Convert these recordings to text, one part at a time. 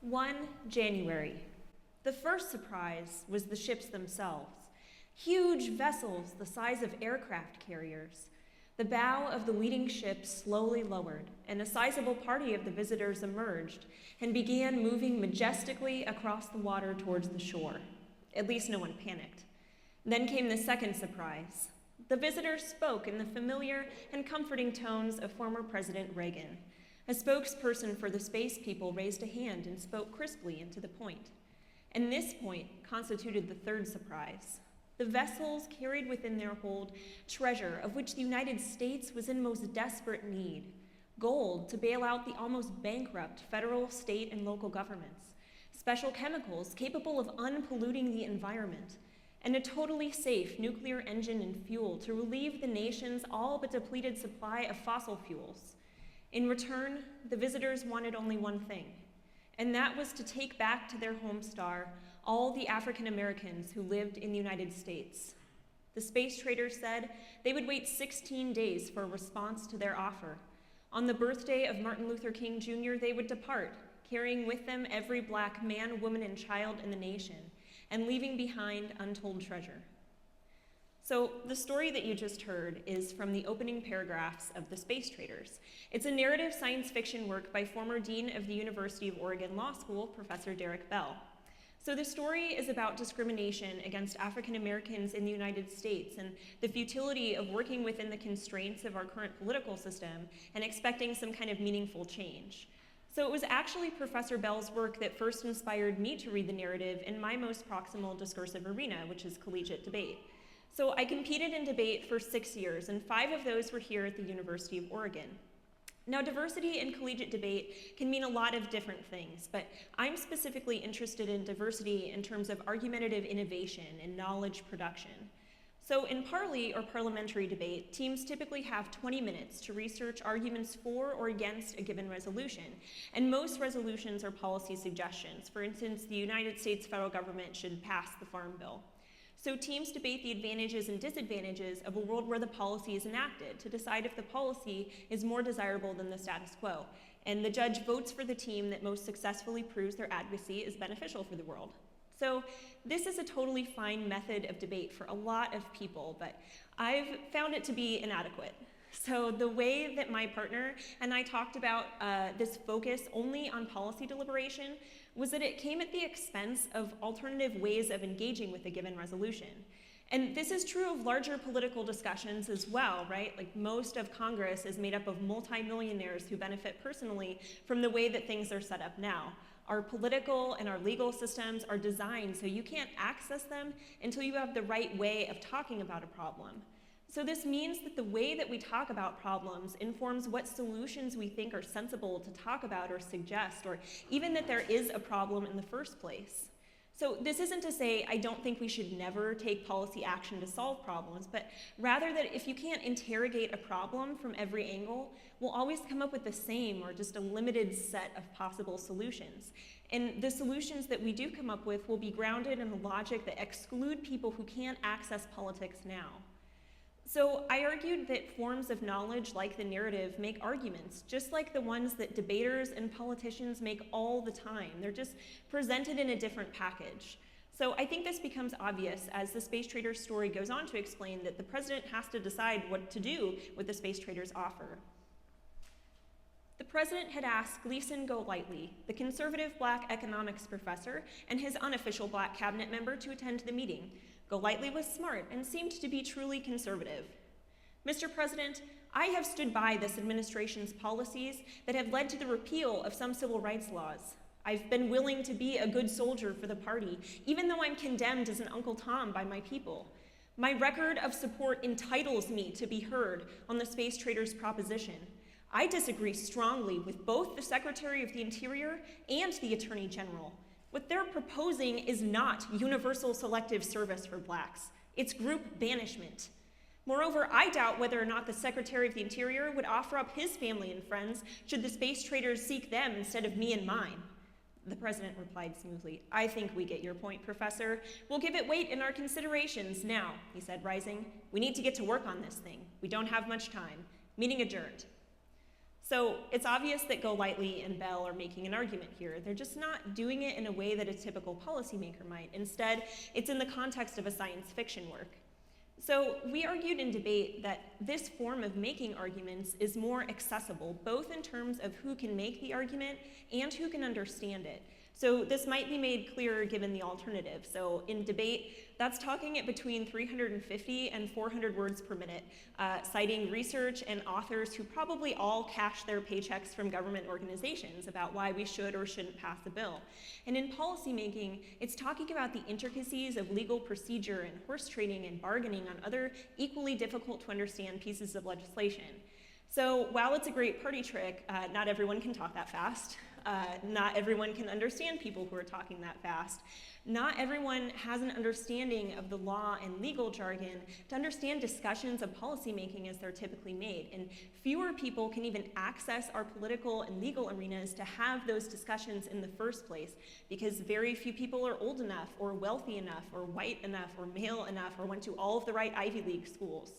1 January. The first surprise was the ships themselves. Huge vessels the size of aircraft carriers. The bow of the leading ship slowly lowered, and a sizable party of the visitors emerged and began moving majestically across the water towards the shore. At least no one panicked. Then came the second surprise. The visitors spoke in the familiar and comforting tones of former President Reagan. A spokesperson for the space people raised a hand and spoke crisply and to the point. And this point constituted the third surprise. The vessels carried within their hold treasure of which the United States was in most desperate need. Gold to bail out the almost bankrupt federal, state, and local governments. Special chemicals capable of unpolluting the environment. And a totally safe nuclear engine and fuel to relieve the nation's all but depleted supply of fossil fuels. In return, the visitors wanted only one thing, and that was to take back to their home star all the African Americans who lived in the United States. The space traders said they would wait 16 days for a response to their offer. On the birthday of Martin Luther King Jr., they would depart, carrying with them every Black man, woman, and child in the nation, and leaving behind untold treasure. So the story that you just heard is from the opening paragraphs of The Space Traders. It's a narrative science fiction work by former Dean of the University of Oregon Law School, Professor Derek Bell. So the story is about discrimination against African Americans in the United States and the futility of working within the constraints of our current political system and expecting some kind of meaningful change. So it was actually Professor Bell's work that first inspired me to read the narrative in my most proximal discursive arena, which is collegiate debate. So I competed in debate for 6 years, and 5 of those were here at the University of Oregon. Now, diversity in collegiate debate can mean a lot of different things, but I'm specifically interested in diversity in terms of argumentative innovation and knowledge production. So in parley or parliamentary debate, teams typically have 20 minutes to research arguments for or against a given resolution, and most resolutions are policy suggestions. For instance, the United States federal government should pass the Farm Bill. So teams debate the advantages and disadvantages of a world where the policy is enacted to decide if the policy is more desirable than the status quo. And the judge votes for the team that most successfully proves their advocacy is beneficial for the world. So this is a totally fine method of debate for a lot of people, but I've found it to be inadequate. So the way that my partner and I talked about this focus only on policy deliberation was that it came at the expense of alternative ways of engaging with a given resolution. And this is true of larger political discussions as well, right? Like most of Congress is made up of multimillionaires who benefit personally from the way that things are set up now. Our political and our legal systems are designed so you can't access them until you have the right way of talking about a problem. So this means that the way that we talk about problems informs what solutions we think are sensible to talk about or suggest, or even that there is a problem in the first place. So this isn't to say I don't think we should never take policy action to solve problems, but rather that if you can't interrogate a problem from every angle, we'll always come up with the same or just a limited set of possible solutions. And the solutions that we do come up with will be grounded in a logic that exclude people who can't access politics now. So I argued that forms of knowledge like the narrative make arguments, just like the ones that debaters and politicians make all the time. They're just presented in a different package. So I think this becomes obvious as the space trader's story goes on to explain that the president has to decide what to do with the space trader's offer. The president had asked Gleason Golightly, the conservative Black economics professor, and his unofficial Black cabinet member to attend the meeting. Golightly was smart and seemed to be truly conservative. Mr. President, I have stood by this administration's policies that have led to the repeal of some civil rights laws. I've been willing to be a good soldier for the party, even though I'm condemned as an Uncle Tom by my people. My record of support entitles me to be heard on the space traders' proposition. I disagree strongly with both the Secretary of the Interior and the Attorney General. What they're proposing is not universal selective service for Blacks. It's group banishment. Moreover, I doubt whether or not the Secretary of the Interior would offer up his family and friends should the space traders seek them instead of me and mine. The president replied smoothly, I think we get your point, Professor. We'll give it weight in our considerations now, he said, rising. We need to get to work on this thing. We don't have much time. Meeting adjourned. So it's obvious that Golightly and Bell are making an argument here. They're just not doing it in a way that a typical policymaker might. Instead, it's in the context of a science fiction work. So we argued in debate that this form of making arguments is more accessible, both in terms of who can make the argument and who can understand it. So this might be made clearer given the alternative. So in debate, that's talking it between 350 and 400 words per minute, citing research and authors who probably all cash their paychecks from government organizations about why we should or shouldn't pass a bill. And in policymaking, it's talking about the intricacies of legal procedure and horse trading and bargaining on other equally difficult to understand pieces of legislation. So while it's a great party trick, not everyone can talk that fast. Not everyone can understand people who are talking that fast. Not everyone has an understanding of the law and legal jargon to understand discussions of policymaking as they're typically made. And fewer people can even access our political and legal arenas to have those discussions in the first place, because very few people are old enough or wealthy enough or white enough or male enough or went to all of the right Ivy League schools.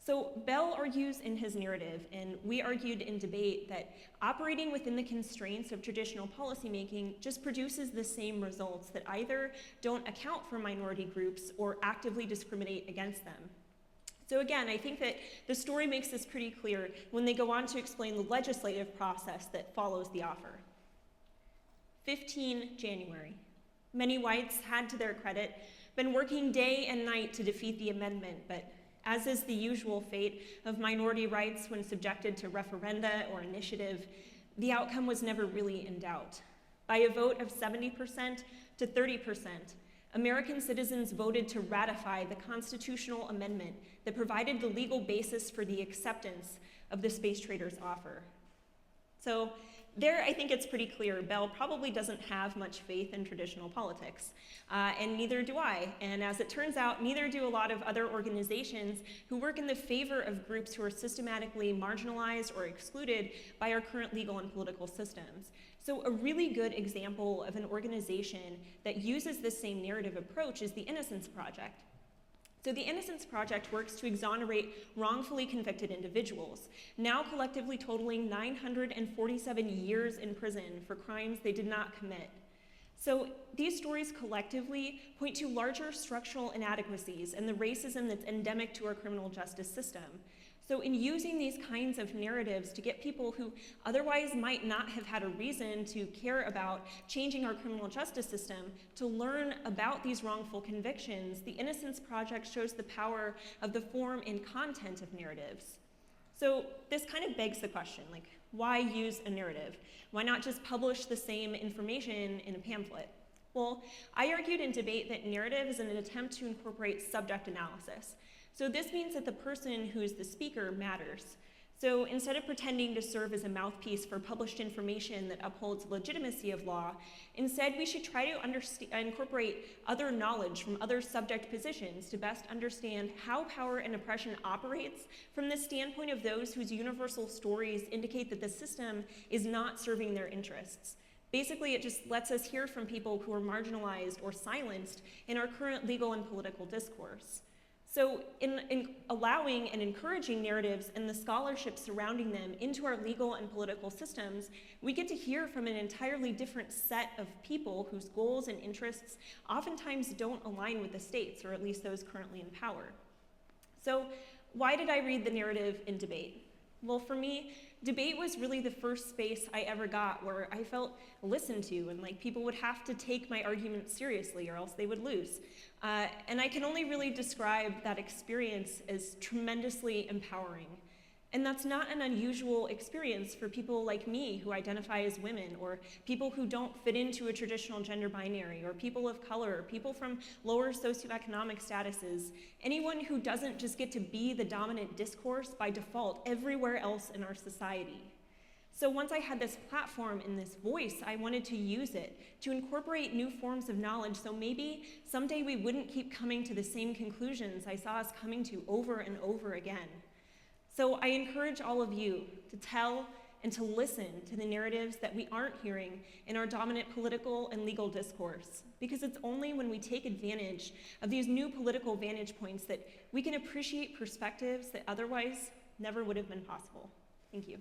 So Bell argues in his narrative, and we argued in debate, that operating within the constraints of traditional policymaking just produces the same results, that either don't account for minority groups or actively discriminate against them. So again, I think that the story makes this pretty clear when they go on to explain the legislative process that follows the offer. 15 January. Many whites had, to their credit, been working day and night to defeat the amendment, but as is the usual fate of minority rights when subjected to referenda or initiative, the outcome was never really in doubt. By a vote of 70% to 30%, American citizens voted to ratify the constitutional amendment that provided the legal basis for the acceptance of the space traders' offer. So there, I think it's pretty clear, Bell probably doesn't have much faith in traditional politics, and neither do I. And as it turns out, neither do a lot of other organizations who work in the favor of groups who are systematically marginalized or excluded by our current legal and political systems. So a really good example of an organization that uses this same narrative approach is the Innocence Project. So the Innocence Project works to exonerate wrongfully convicted individuals, now collectively totaling 947 years in prison for crimes they did not commit. So these stories collectively point to larger structural inadequacies and the racism that's endemic to our criminal justice system. So in using these kinds of narratives to get people who otherwise might not have had a reason to care about changing our criminal justice system to learn about these wrongful convictions, the Innocence Project shows the power of the form and content of narratives. So this kind of begs the question, like, why use a narrative? Why not just publish the same information in a pamphlet? Well, I argued in debate that narrative is an attempt to incorporate subject analysis. So this means that the person who is the speaker matters. So instead of pretending to serve as a mouthpiece for published information that upholds legitimacy of law, instead we should try to incorporate other knowledge from other subject positions to best understand how power and oppression operates from the standpoint of those whose universal stories indicate that the system is not serving their interests. Basically, it just lets us hear from people who are marginalized or silenced in our current legal and political discourse. So in allowing and encouraging narratives and the scholarship surrounding them into our legal and political systems, we get to hear from an entirely different set of people whose goals and interests oftentimes don't align with the states, or at least those currently in power. So why did I read the narrative in debate? Well, for me, debate was really the first space I ever got where I felt listened to, and like people would have to take my arguments seriously or else they would lose. And I can only really describe that experience as tremendously empowering. And that's not an unusual experience for people like me who identify as women, or people who don't fit into a traditional gender binary, or people of color, or people from lower socioeconomic statuses, anyone who doesn't just get to be the dominant discourse by default everywhere else in our society. So once I had this platform and this voice, I wanted to use it to incorporate new forms of knowledge, so maybe someday we wouldn't keep coming to the same conclusions I saw us coming to over and over again. So I encourage all of you to tell and to listen to the narratives that we aren't hearing in our dominant political and legal discourse, because it's only when we take advantage of these new political vantage points that we can appreciate perspectives that otherwise never would have been possible. Thank you.